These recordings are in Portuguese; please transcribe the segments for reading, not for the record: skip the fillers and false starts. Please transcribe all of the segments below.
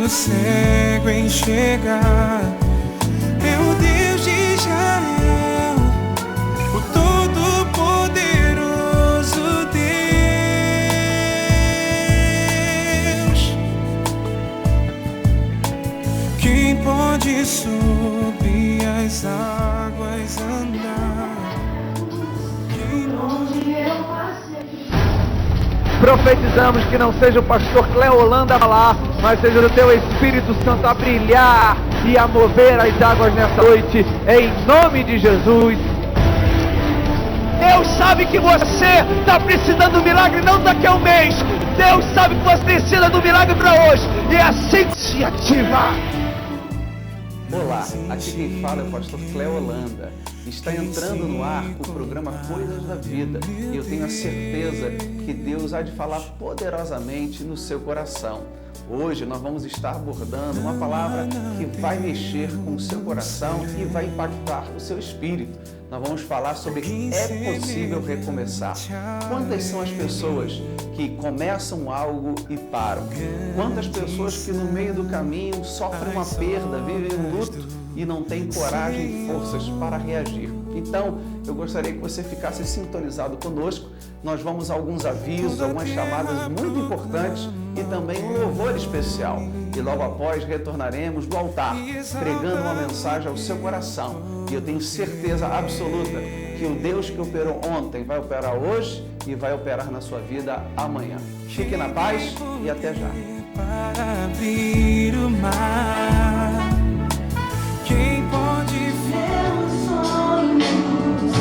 o cego enxergar. É o Deus de Israel, o Todo-Poderoso Deus. Quem pode subir as águas andar? Onde eu passei. Profetizamos que não seja o pastor Cléo Holanda a falar, mas seja o teu Espírito Santo a brilhar e a mover as águas nessa noite, em nome de Jesus. Deus sabe que você está precisando do milagre não daqui a um mês. Deus sabe que você precisa do milagre para hoje, e é assim que se ativa. Olá, aqui quem fala é o pastor Cléo Holanda. Está entrando no ar o programa Coisas da Vida e eu tenho a certeza que Deus há de falar poderosamente no seu coração. Hoje nós vamos estar abordando uma palavra que vai mexer com o seu coração e vai impactar o seu espírito. Nós vamos falar sobre é possível recomeçar. Quantas são as pessoas que começam algo e param? Quantas pessoas que no meio do caminho sofrem uma perda, vivem um luto e não têm coragem e forças para reagir? Então, eu gostaria que você ficasse sintonizado conosco. Nós vamos a alguns avisos, algumas chamadas muito importantes e também um louvor especial. E logo após retornaremos do altar, pregando uma mensagem ao seu coração. E eu tenho certeza absoluta que o Deus que operou ontem vai operar hoje e vai operar na sua vida amanhã. Fique na paz e até já. Para abrir o mar, quem pode Meus sonhos,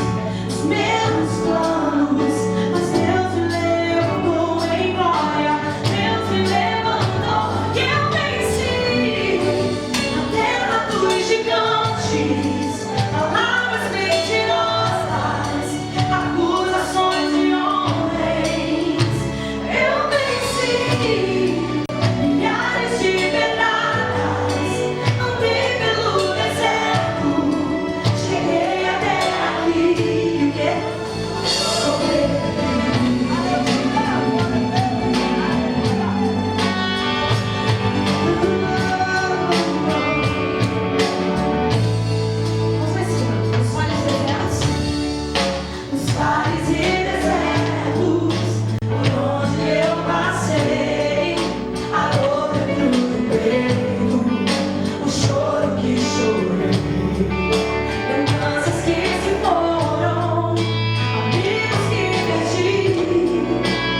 meus planos, mas Deus me levantou em glória. Deus me levantou e eu venci na terra dos gigantes, palavras mentirosas, acusações de homens. Eu venci milhares de pedradas, andei pelo deserto, cheguei até aqui. O que? Os vales e desertos, por onde eu passei, a dor dentro do peito, o choro que chorei, lembranças que se foram, amigos que perdi,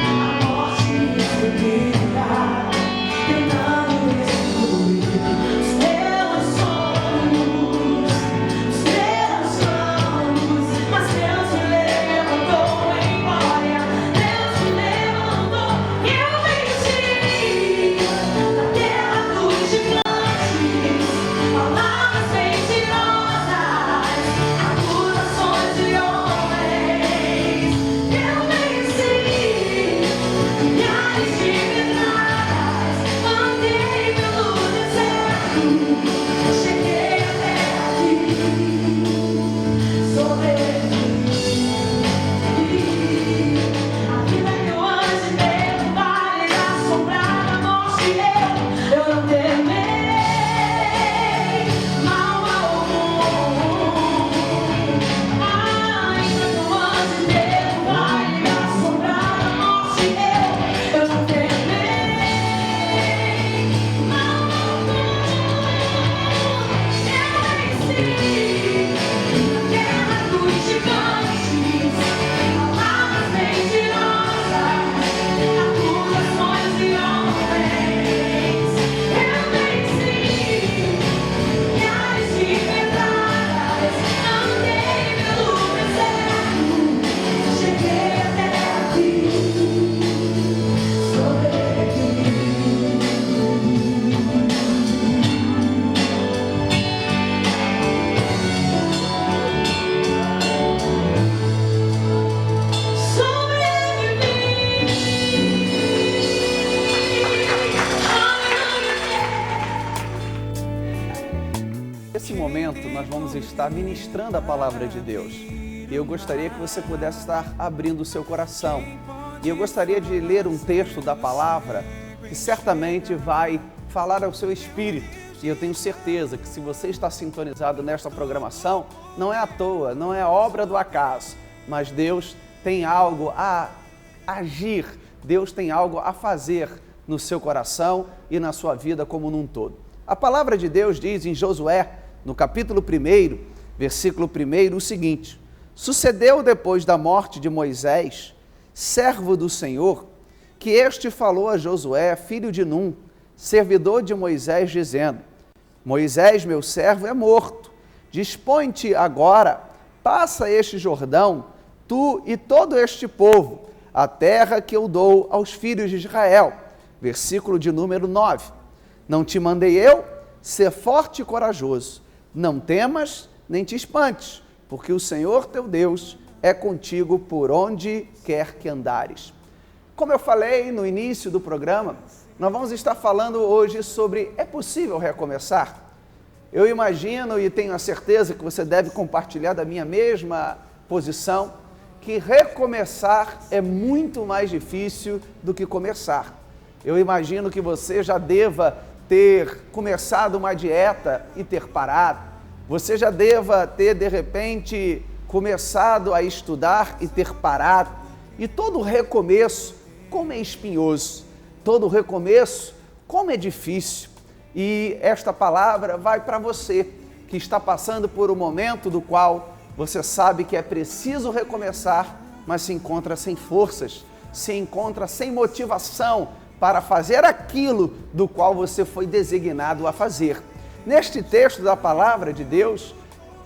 a morte me seguirá, tentando destruir os meus sonhos, os meus planos, mas Deus me levantou em glória. Deus me levantou e eu venci na terra dos gigantes, palavras mentirosas, acusações de homens. Eu venci milhares de pedradas, andei pelo deserto, cheguei até aqui, sobrevivi. A vida que eu antes medo, vale da sombra da morte, eu não temei mal algum. Ainda que eu antes medo, vale da sombra da morte, eu não temei mal algum. Eu venci na terra dos gigantes, palavras mentirosas, acusações de homens. Eu venci milhares de pedradas, andei pelo deserto, cheguei até aqui, sobrevivi. Nesse momento, nós vamos estar ministrando a palavra de Deus. E eu gostaria que você pudesse estar abrindo o seu coração. E eu gostaria de ler um texto da palavra que certamente vai falar ao seu espírito. E eu tenho certeza que se você está sintonizado nesta programação, não é à toa, não é obra do acaso, mas Deus tem algo a agir, Deus tem algo a fazer no seu coração e na sua vida como num todo. A palavra de Deus diz em Josué, no capítulo 1, versículo 1, o seguinte: sucedeu depois da morte de Moisés, servo do Senhor, que este falou a Josué, filho de Num, servidor de Moisés, dizendo: Moisés, meu servo, é morto. Dispõe-te agora, passa este Jordão, tu e todo este povo, a terra que eu dou aos filhos de Israel. Versículo de número 9. Não te mandei eu? Ser forte e corajoso. Não temas, nem te espantes, porque o Senhor teu Deus é contigo por onde quer que andares. Como eu falei no início do programa, nós vamos estar falando hoje sobre é possível recomeçar? Eu imagino e tenho a certeza que você deve compartilhar da minha mesma posição, que recomeçar é muito mais difícil do que começar. Eu imagino que você já deva ter começado uma dieta e ter parado. Você já deva ter, de repente, começado a estudar e ter parado. E todo recomeço, como é espinhoso. Todo recomeço, como é difícil. E esta palavra vai para você que está passando por um momento do qual você sabe que é preciso recomeçar, mas se encontra sem forças, se encontra sem motivação para fazer aquilo do qual você foi designado a fazer. Neste texto da palavra de Deus,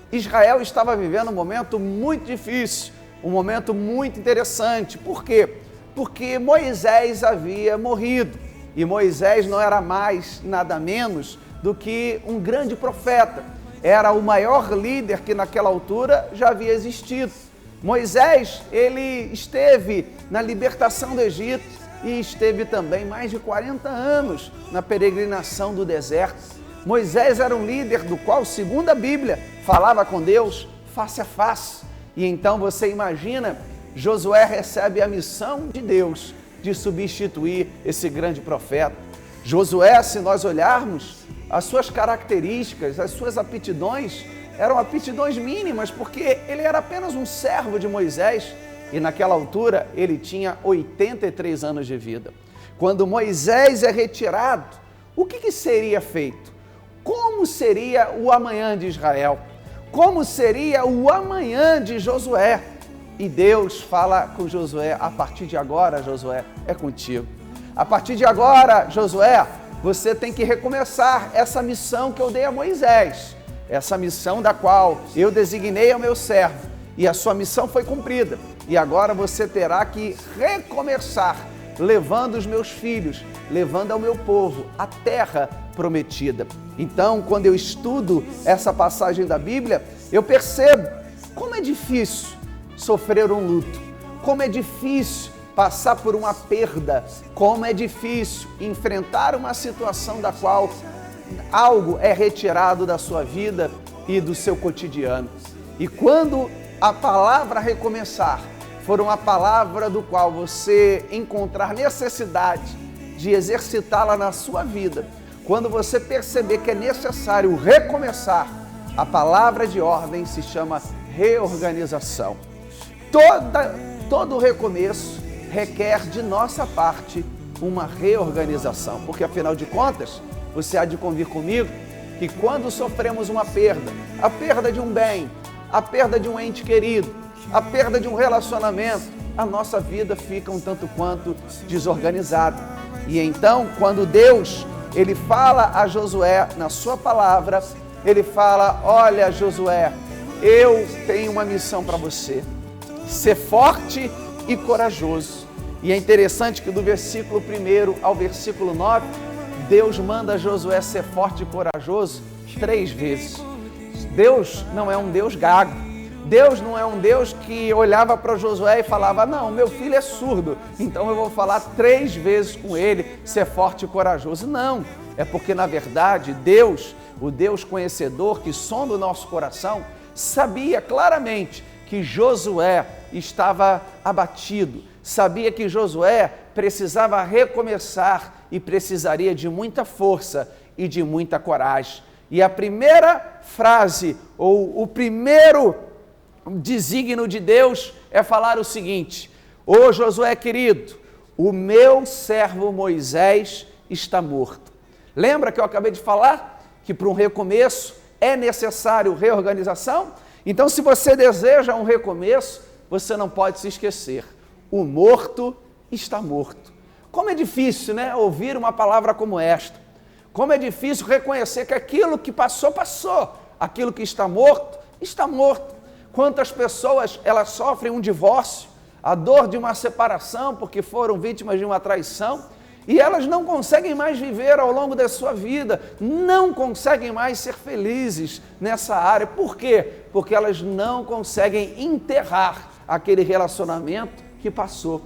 Israel estava vivendo um momento muito difícil, um momento muito interessante. Por quê? Porque Moisés havia morrido e Moisés não era mais nada menos do que um grande profeta. Era o maior líder que naquela altura já havia existido. Moisés, ele esteve na libertação do Egito e esteve também mais de 40 anos na peregrinação do deserto. Moisés era um líder do qual, segundo a Bíblia, falava com Deus face a face. E então você imagina, Josué recebe a missão de Deus de substituir esse grande profeta. Josué, se nós olharmos, as suas características, as suas aptidões, eram aptidões mínimas, porque ele era apenas um servo de Moisés e naquela altura ele tinha 83 anos de vida. Quando Moisés é retirado, o que seria feito? Como seria o amanhã de Israel? Como seria o amanhã de Josué? E Deus fala com Josué: a partir de agora, Josué, é contigo. A partir de agora, Josué, você tem que recomeçar essa missão que eu dei a Moisés. Essa missão da qual eu designei ao meu servo. E a sua missão foi cumprida. E agora você terá que recomeçar, levando os meus filhos, levando ao meu povo a terra prometida. Então, quando eu estudo essa passagem da Bíblia, eu percebo como é difícil sofrer um luto, como é difícil passar por uma perda, como é difícil enfrentar uma situação da qual algo é retirado da sua vida e do seu cotidiano. E quando a palavra recomeçar for uma palavra do qual você encontrar necessidade de exercitá-la na sua vida, quando você perceber que é necessário recomeçar, a palavra de ordem se chama reorganização. Todo recomeço requer de nossa parte uma reorganização, porque afinal de contas, você há de convir comigo que quando sofremos uma perda, a perda de um bem, a perda de um ente querido, a perda de um relacionamento, a nossa vida fica um tanto quanto desorganizada. E então, quando Deus, ele fala a Josué na sua palavra, ele fala: olha, Josué, eu tenho uma missão para você. Ser forte e corajoso. E é interessante que do versículo 1 ao versículo 9, Deus manda Josué ser forte e corajoso 3 vezes. Deus não é um Deus gago. Deus não é um Deus que olhava para Josué e falava: não, meu filho é surdo, então eu vou falar 3 vezes com ele, ser forte e corajoso. Não, é porque na verdade Deus, o Deus conhecedor que sonda o nosso coração, sabia claramente que Josué estava abatido, sabia que Josué precisava recomeçar e precisaria de muita força e de muita coragem. E a primeira frase, ou o primeiro desígnio de Deus é falar o seguinte: ô Josué querido, o meu servo Moisés está morto. Lembra que eu acabei de falar que para um recomeço é necessário reorganização? Então, se você deseja um recomeço, você não pode se esquecer: o morto está morto. Como é difícil, né, ouvir uma palavra como esta. Como é difícil reconhecer que aquilo que passou, passou. Aquilo que está morto, está morto. Quantas pessoas elas sofrem um divórcio, a dor de uma separação porque foram vítimas de uma traição, e elas não conseguem mais viver ao longo da sua vida, não conseguem mais ser felizes nessa área. Por quê? Porque elas não conseguem enterrar aquele relacionamento que passou.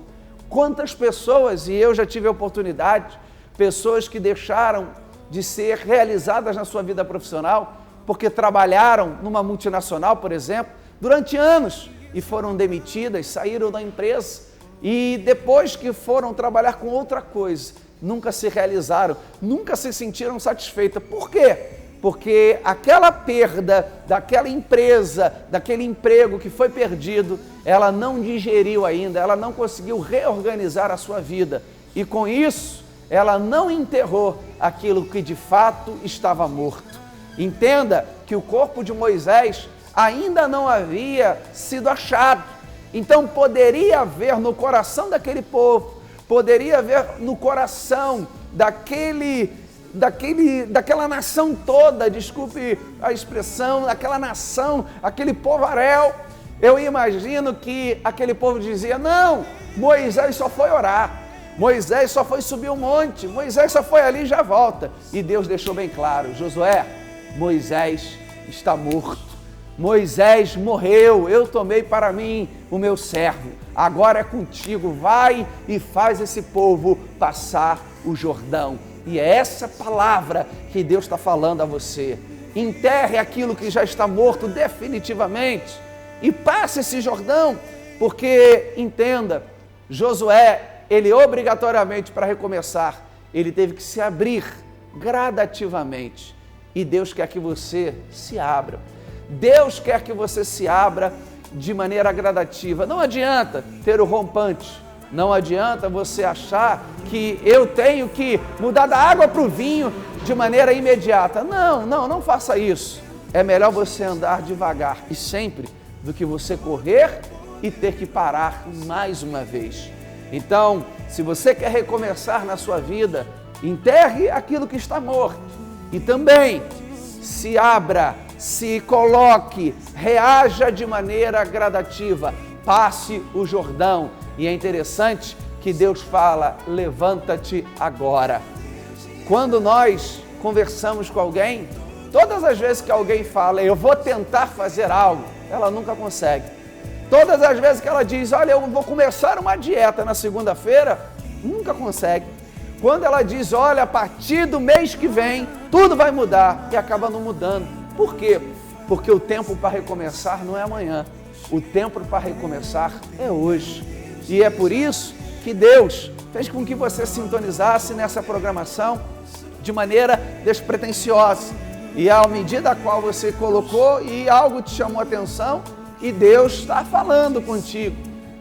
Quantas pessoas, e eu já tive a oportunidade, pessoas que deixaram de ser realizadas na sua vida profissional, porque trabalharam numa multinacional, por exemplo, durante anos, e foram demitidas, saíram da empresa, e depois que foram trabalhar com outra coisa, nunca se realizaram, nunca se sentiram satisfeitas. Por quê? Porque aquela perda daquela empresa, daquele emprego que foi perdido, ela não digeriu ainda, ela não conseguiu reorganizar a sua vida. E com isso, ela não enterrou aquilo que de fato estava morto. Entenda que o corpo de Moisés ainda não havia sido achado. Então poderia haver no coração daquele povo, poderia haver no coração daquela nação toda, desculpe a expressão, daquela nação, aquele povaréu. Eu imagino que aquele povo dizia: não, Moisés só foi orar, Moisés só foi subir um monte, Moisés só foi ali e já volta. E Deus deixou bem claro: Josué, Moisés está morto. Moisés morreu, eu tomei para mim o meu servo, agora é contigo, vai e faz esse povo passar o Jordão. E é essa palavra que Deus está falando a você: enterre aquilo que já está morto definitivamente e passe esse Jordão, porque, entenda, Josué, ele obrigatoriamente, para recomeçar, ele teve que se abrir gradativamente, e Deus quer que você se abra. Deus quer que você se abra de maneira gradativa. Não adianta ter o rompante, não adianta você achar que eu tenho que mudar da água para o vinho de maneira imediata. Não faça isso. É melhor você andar devagar e sempre do que você correr e ter que parar mais uma vez. Então, se você quer recomeçar na sua vida, enterre aquilo que está morto e também se abra, se coloque, reaja de maneira gradativa, passe o Jordão. E é interessante que Deus fala: levanta-te agora. Quando nós conversamos com alguém, todas as vezes que alguém fala: eu vou tentar fazer algo, ela nunca consegue. Todas as vezes que ela diz: olha, eu vou começar uma dieta na segunda-feira, nunca consegue. Quando ela diz: olha, a partir do mês que vem, tudo vai mudar, e acaba não mudando. Por quê? Porque o tempo para recomeçar não é amanhã, o tempo para recomeçar é hoje. E é por isso que Deus fez com que você sintonizasse nessa programação de maneira despretensiosa. E à medida a qual você colocou e algo te chamou a atenção, e Deus está falando contigo.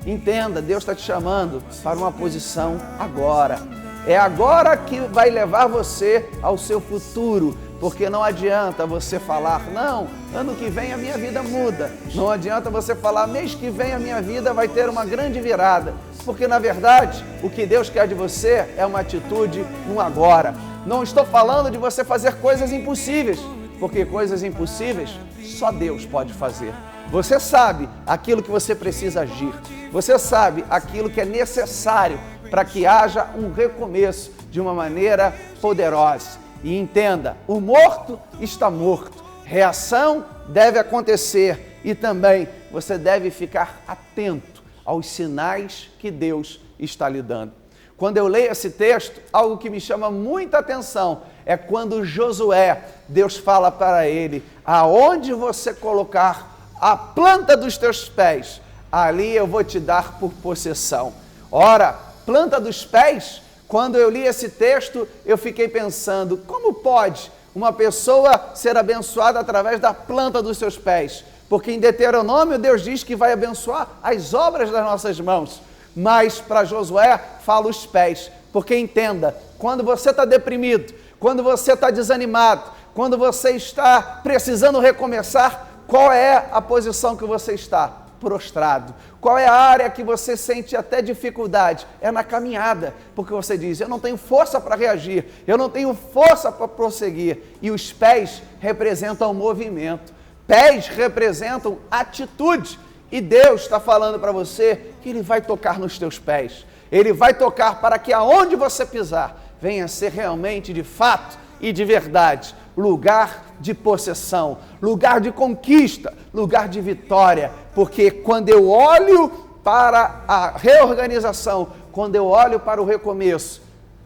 Entenda, Deus está te chamando para uma posição agora. É agora que vai levar você ao seu futuro, porque não adianta você falar: não, ano que vem a minha vida muda. Não adianta você falar: mês que vem a minha vida vai ter uma grande virada. Porque na verdade, o que Deus quer de você é uma atitude no agora. Não estou falando de você fazer coisas impossíveis, porque coisas impossíveis só Deus pode fazer. Você sabe aquilo que você precisa agir. Você sabe aquilo que é necessário para que haja um recomeço de uma maneira poderosa. E entenda, o morto está morto. Reação deve acontecer e também você deve ficar atento aos sinais que Deus está lhe dando. Quando eu leio esse texto, algo que me chama muita atenção é quando Josué, Deus fala para ele: aonde você colocar a planta dos teus pés, ali eu vou te dar por possessão. Ora, planta dos pés, quando eu li esse texto, eu fiquei pensando, como pode uma pessoa ser abençoada através da planta dos seus pés? Porque em Deuteronômio Deus diz que vai abençoar as obras das nossas mãos. Mas para Josué fala os pés. Porque entenda, quando você está deprimido, quando você está desanimado, quando você está precisando recomeçar, qual é a posição que você está? Prostrado. Qual é a área que você sente até dificuldade? É na caminhada, porque você diz, eu não tenho força para reagir, eu não tenho força para prosseguir. E os pés representam o movimento, pés representam atitude. E Deus está falando para você que Ele vai tocar nos teus pés. Ele vai tocar para que aonde você pisar, venha ser realmente de fato e de verdade, lugar de possessão, lugar de conquista, lugar de vitória, porque quando eu olho para a reorganização, quando eu olho para o recomeço,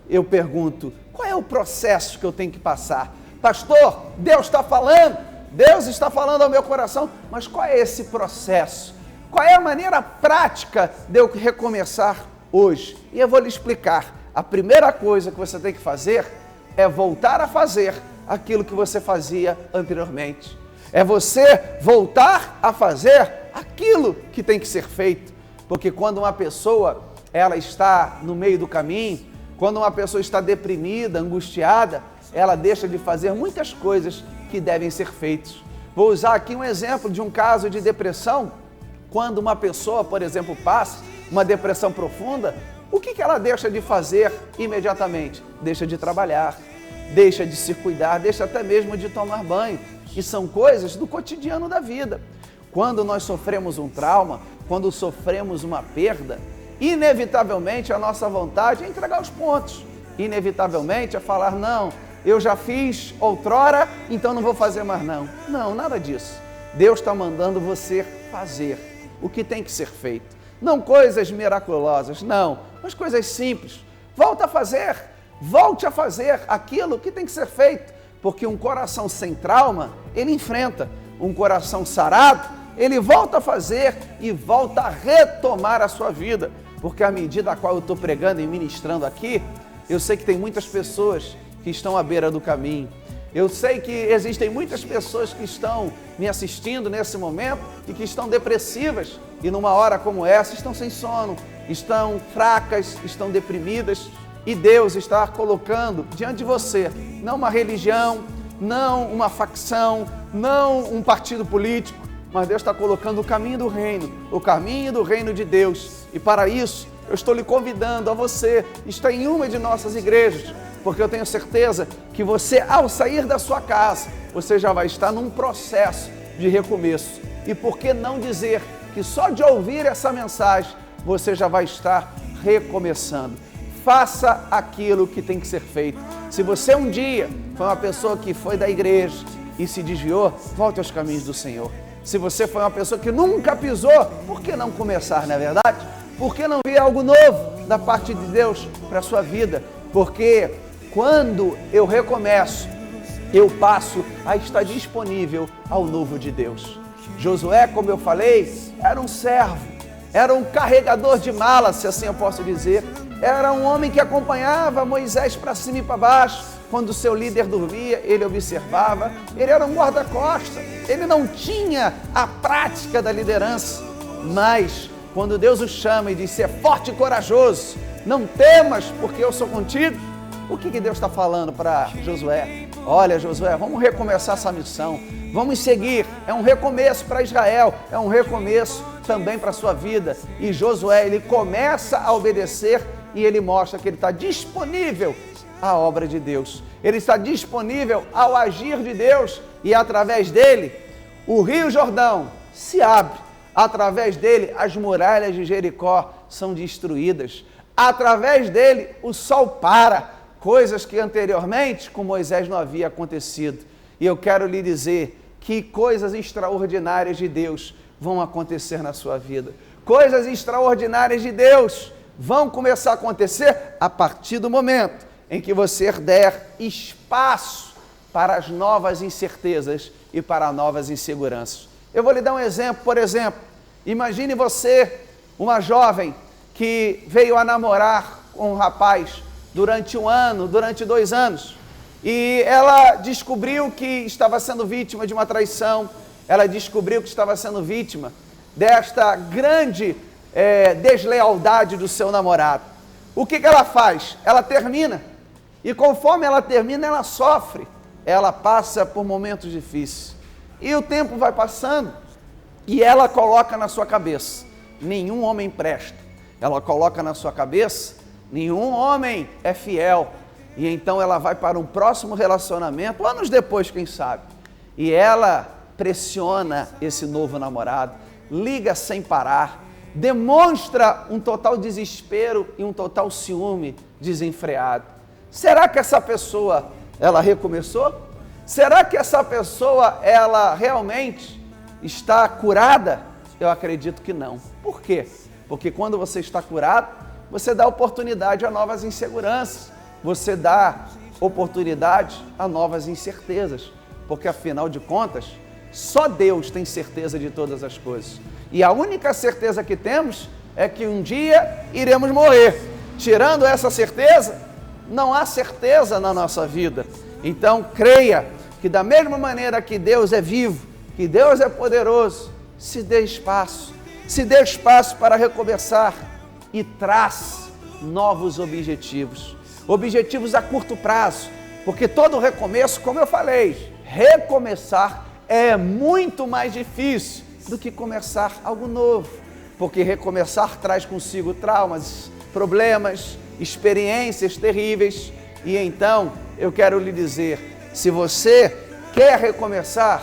eu pergunto, qual é o processo que eu tenho que passar? Pastor, Deus está falando ao meu coração, mas qual é esse processo? Qual é a maneira prática de eu recomeçar hoje? E eu vou lhe explicar. A primeira coisa que você tem que fazer é voltar a fazer aquilo que você fazia anteriormente. É você voltar a fazer aquilo que tem que ser feito. Porque quando uma pessoa ela está no meio do caminho, quando uma pessoa está deprimida, angustiada, ela deixa de fazer muitas coisas que devem ser feitas. Vou usar aqui um exemplo de um caso de depressão. Quando uma pessoa, por exemplo, passa uma depressão profunda, o que ela deixa de fazer imediatamente? Deixa de trabalhar, deixa de se cuidar, deixa até mesmo de tomar banho. E são coisas do cotidiano da vida. Quando nós sofremos um trauma, quando sofremos uma perda, inevitavelmente a nossa vontade é entregar os pontos. Inevitavelmente é falar, não, eu já fiz outrora, então não vou fazer mais não. Não, nada disso. Deus está mandando você fazer o que tem que ser feito. Não coisas miraculosas, não, mas coisas simples. Volte a fazer aquilo que tem que ser feito, porque um coração sem trauma, ele enfrenta. Um coração sarado, ele volta a fazer e volta a retomar a sua vida. Porque à medida a qual eu estou pregando e ministrando aqui, eu sei que tem muitas pessoas que estão à beira do caminho. Eu sei que existem muitas pessoas que estão me assistindo nesse momento e que estão depressivas e numa hora como essa estão sem sono, estão fracas, estão deprimidas e Deus está colocando diante de você não uma religião, não uma facção, não um partido político, mas Deus está colocando o caminho do reino de Deus. E para isso eu estou lhe convidando a você estar em uma de nossas igrejas, porque eu tenho certeza que você, ao sair da sua casa, você já vai estar num processo de recomeço. E por que não dizer que só de ouvir essa mensagem, você já vai estar recomeçando? Faça aquilo que tem que ser feito. Se você um dia foi uma pessoa que foi da igreja e se desviou, volte aos caminhos do Senhor. Se você foi uma pessoa que nunca pisou, por que não começar, não é verdade? Por que não vir algo novo da parte de Deus para a sua vida? Porque quando eu recomeço, eu passo a estar disponível ao novo de Deus. Josué, como eu falei, era um servo, era um carregador de malas, se assim eu posso dizer. Era um homem que acompanhava Moisés para cima e para baixo. Quando o seu líder dormia, ele observava. Ele era um guarda-costas. Ele não tinha a prática da liderança. Mas, quando Deus o chama e diz, ser forte e corajoso, não temas, porque eu sou contigo. O que Deus está falando para Josué? Olha, Josué, vamos recomeçar essa missão. Vamos seguir. É um recomeço para Israel. É um recomeço também para a sua vida. E Josué, ele começa a obedecer e ele mostra que ele está disponível à obra de Deus. Ele está disponível ao agir de Deus e através dele o Rio Jordão se abre. Através dele as muralhas de Jericó são destruídas. Através dele o sol para. Coisas que anteriormente com Moisés não havia acontecido. E eu quero lhe dizer que coisas extraordinárias de Deus vão acontecer na sua vida. Coisas extraordinárias de Deus vão começar a acontecer a partir do momento em que você der espaço para as novas incertezas e para novas inseguranças. Eu vou lhe dar um exemplo, por exemplo, imagine você, uma jovem que veio a namorar com um rapaz durante 1 ano, durante 2 anos, e ela descobriu que estava sendo vítima de uma traição, ela descobriu que estava sendo vítima desta grande deslealdade do seu namorado. O que ela faz? Ela termina, e conforme ela termina, ela sofre, ela passa por momentos difíceis, e o tempo vai passando, e ela coloca na sua cabeça, nenhum homem presta, ela coloca na sua cabeça, nenhum homem é fiel, e então ela vai para um próximo relacionamento, anos depois, quem sabe, e ela pressiona esse novo namorado, liga sem parar, demonstra um total desespero e um total ciúme desenfreado. Será que essa pessoa, ela recomeçou? Será que essa pessoa, ela realmente está curada? Eu acredito que não. Por quê? Porque quando você está curado, você dá oportunidade a novas inseguranças, você dá oportunidade a novas incertezas, porque afinal de contas, só Deus tem certeza de todas as coisas. E a única certeza que temos é que um dia iremos morrer. Tirando essa certeza, não há certeza na nossa vida. Então, creia que da mesma maneira que Deus é vivo, que Deus é poderoso, se dê espaço para recomeçar e traz novos objetivos. Objetivos a curto prazo, porque todo recomeço, como eu falei, recomeçar é muito mais difícil do que começar algo novo, porque recomeçar traz consigo traumas, problemas, experiências terríveis. E então eu quero lhe dizer, se você quer recomeçar,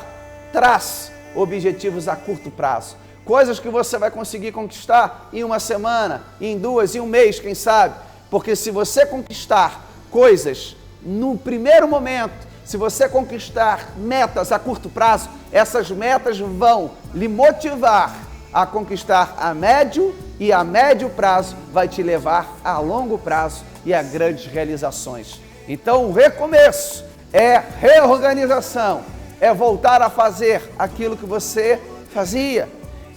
traz objetivos a curto prazo, coisas que você vai conseguir conquistar em 1 semana, em 2, em 1 mês, quem sabe, porque se você conquistar coisas no primeiro momento, se você conquistar metas a curto prazo, essas metas vão lhe motivar a conquistar a médio, e a médio prazo vai te levar a longo prazo e a grandes realizações. Então, o recomeço é reorganização, é voltar a fazer aquilo que você fazia,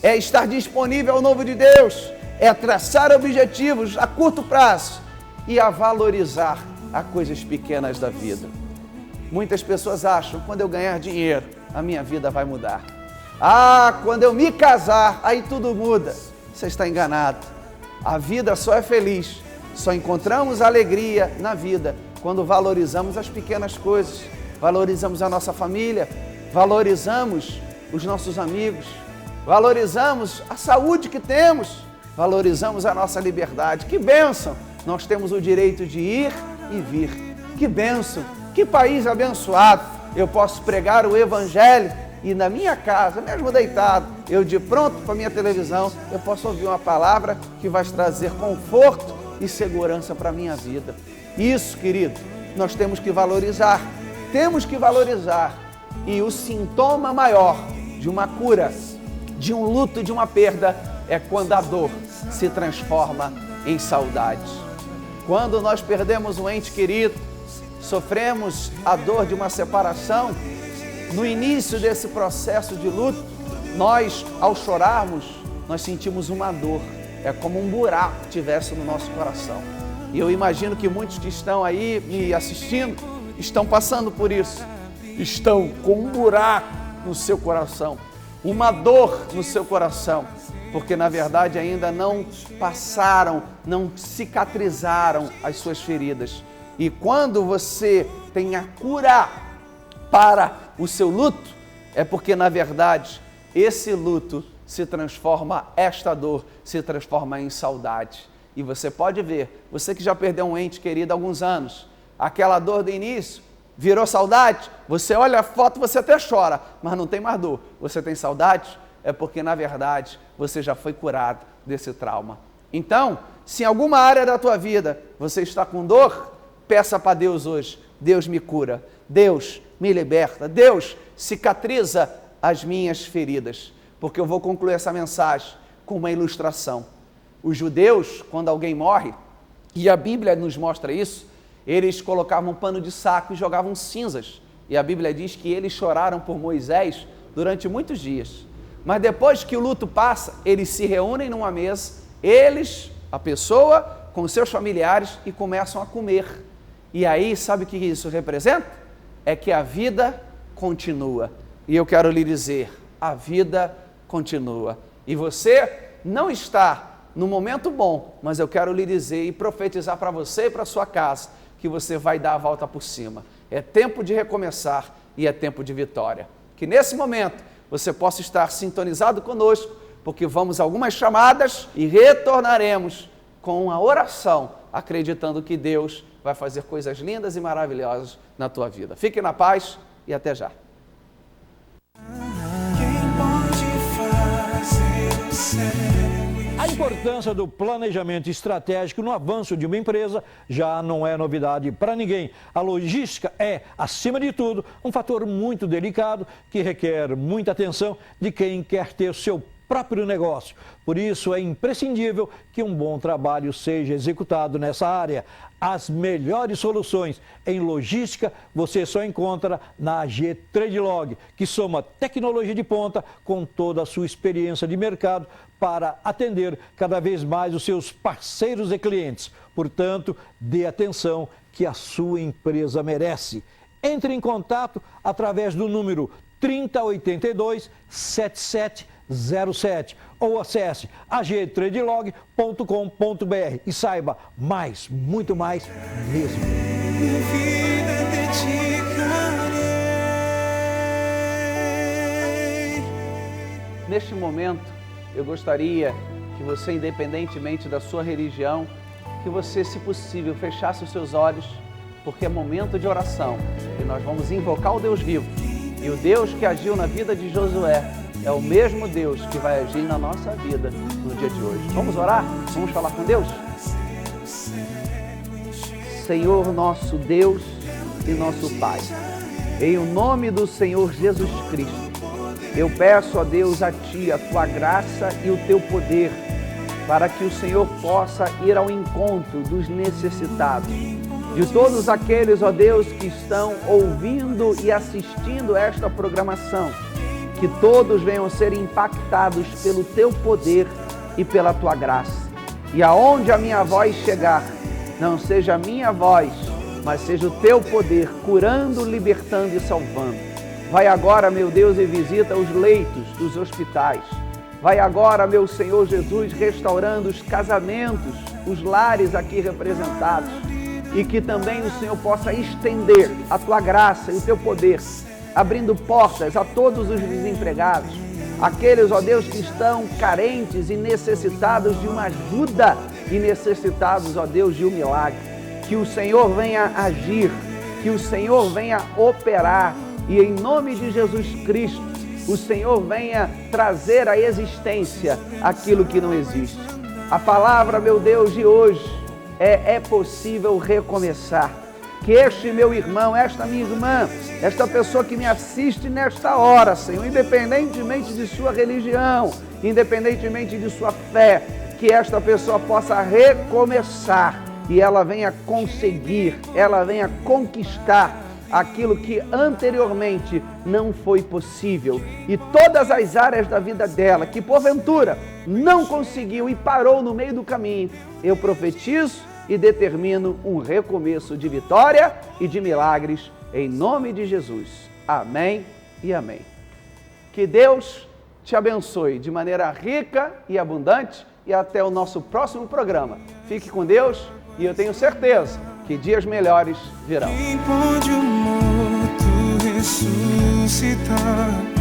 é estar disponível ao novo de Deus, é traçar objetivos a curto prazo e a valorizar as coisas pequenas da vida. Muitas pessoas acham, quando eu ganhar dinheiro, a minha vida vai mudar. Ah, quando eu me casar, aí tudo muda. Você está enganado. A vida só é feliz, só encontramos alegria na vida quando valorizamos as pequenas coisas, valorizamos a nossa família, valorizamos os nossos amigos, valorizamos a saúde que temos, valorizamos a nossa liberdade. Que bênção! Nós temos o direito de ir e vir. Que bênção! Que país abençoado! Eu posso pregar o Evangelho e na minha casa, mesmo deitado, eu de pronto para a minha televisão, eu posso ouvir uma palavra que vai trazer conforto e segurança para a minha vida. Isso, querido, nós temos que valorizar. Temos que valorizar. E o sintoma maior de uma cura, de um luto, de uma perda, é quando a dor se transforma em saudade. Quando nós perdemos um ente querido, sofremos a dor de uma separação, no início desse processo de luto, nós, ao chorarmos, nós sentimos uma dor. É como um buraco que tivesse no nosso coração. E eu imagino que muitos que estão aí me assistindo estão passando por isso. Estão com um buraco no seu coração, uma dor no seu coração, porque na verdade ainda não passaram, não cicatrizaram as suas feridas. E quando você tem a cura para o seu luto, é porque na verdade esse luto se transforma, esta dor se transforma em saudade. E você pode ver, você que já perdeu um ente querido há alguns anos, aquela dor do início virou saudade, você olha a foto, você até chora, mas não tem mais dor. Você tem saudade? É porque na verdade você já foi curado desse trauma. Então, se em alguma área da tua vida você está com dor, peça para Deus hoje: Deus me cura, Deus me liberta, Deus cicatriza as minhas feridas. Porque eu vou concluir essa mensagem com uma ilustração. Os judeus, quando alguém morre, e a Bíblia nos mostra isso, eles colocavam um pano de saco e jogavam cinzas. E a Bíblia diz que eles choraram por Moisés durante muitos dias. Mas depois que o luto passa, eles se reúnem numa mesa, eles, a pessoa com os seus familiares e começam a comer. E aí, sabe o que isso representa? É que a vida continua. E eu quero lhe dizer, a vida continua. E você não está no momento bom, mas eu quero lhe dizer e profetizar para você e para sua casa que você vai dar a volta por cima. É tempo de recomeçar e é tempo de vitória. Que nesse momento você possa estar sintonizado conosco, porque vamos a algumas chamadas e retornaremos com uma oração, acreditando que Deus vai fazer coisas lindas e maravilhosas na tua vida. Fique na paz e até já. A importância do planejamento estratégico no avanço de uma empresa já não é novidade para ninguém. A logística é, acima de tudo, um fator muito delicado que requer muita atenção de quem quer ter seu próprio negócio. Por isso é imprescindível que um bom trabalho seja executado nessa área. As melhores soluções em logística você só encontra na AG Tradelog, que soma tecnologia de ponta com toda a sua experiência de mercado para atender cada vez mais os seus parceiros e clientes. Portanto, dê atenção que a sua empresa merece. Entre em contato através do número 3082-7707 ou acesse agtradelog.com.br e saiba mais, muito mais mesmo. Minha vida dedicarei. Neste momento, eu gostaria que você, independentemente da sua religião, que você, se possível, fechasse os seus olhos, porque é momento de oração e nós vamos invocar o Deus vivo. E o Deus que agiu na vida de Josué é o mesmo Deus que vai agir na nossa vida no dia de hoje. Vamos orar? Vamos falar com Deus? Senhor nosso Deus e nosso Pai, em o nome do Senhor Jesus Cristo, eu peço a Deus a Ti a Tua graça e o Teu poder, para que o Senhor possa ir ao encontro dos necessitados, de todos aqueles, ó Deus, que estão ouvindo e assistindo esta programação, que todos venham ser impactados pelo Teu poder e pela Tua graça. E aonde a minha voz chegar, não seja a minha voz, mas seja o Teu poder curando, libertando e salvando. Vai agora, meu Deus, e visita os leitos dos hospitais. Vai agora, meu Senhor Jesus, restaurando os casamentos, os lares aqui representados. E que também o Senhor possa estender a Tua graça e o Teu poder, abrindo portas a todos os desempregados, aqueles, ó Deus, que estão carentes e necessitados de uma ajuda e necessitados, ó Deus, de um milagre. Que o Senhor venha agir, que o Senhor venha operar e em nome de Jesus Cristo, o Senhor venha trazer à existência aquilo que não existe. A palavra, meu Deus, de hoje é possível recomeçar. Que este meu irmão, esta minha irmã, esta pessoa que me assiste nesta hora, Senhor, independentemente de sua religião, independentemente de sua fé, que esta pessoa possa recomeçar e ela venha conseguir, ela venha conquistar aquilo que anteriormente não foi possível. E todas as áreas da vida dela, que porventura não conseguiu e parou no meio do caminho, eu profetizo e determino um recomeço de vitória e de milagres em nome de Jesus. Amém e amém. Que Deus te abençoe de maneira rica e abundante e até o nosso próximo programa. Fique com Deus e eu tenho certeza que dias melhores virão. Quem pode o morto ressuscitar?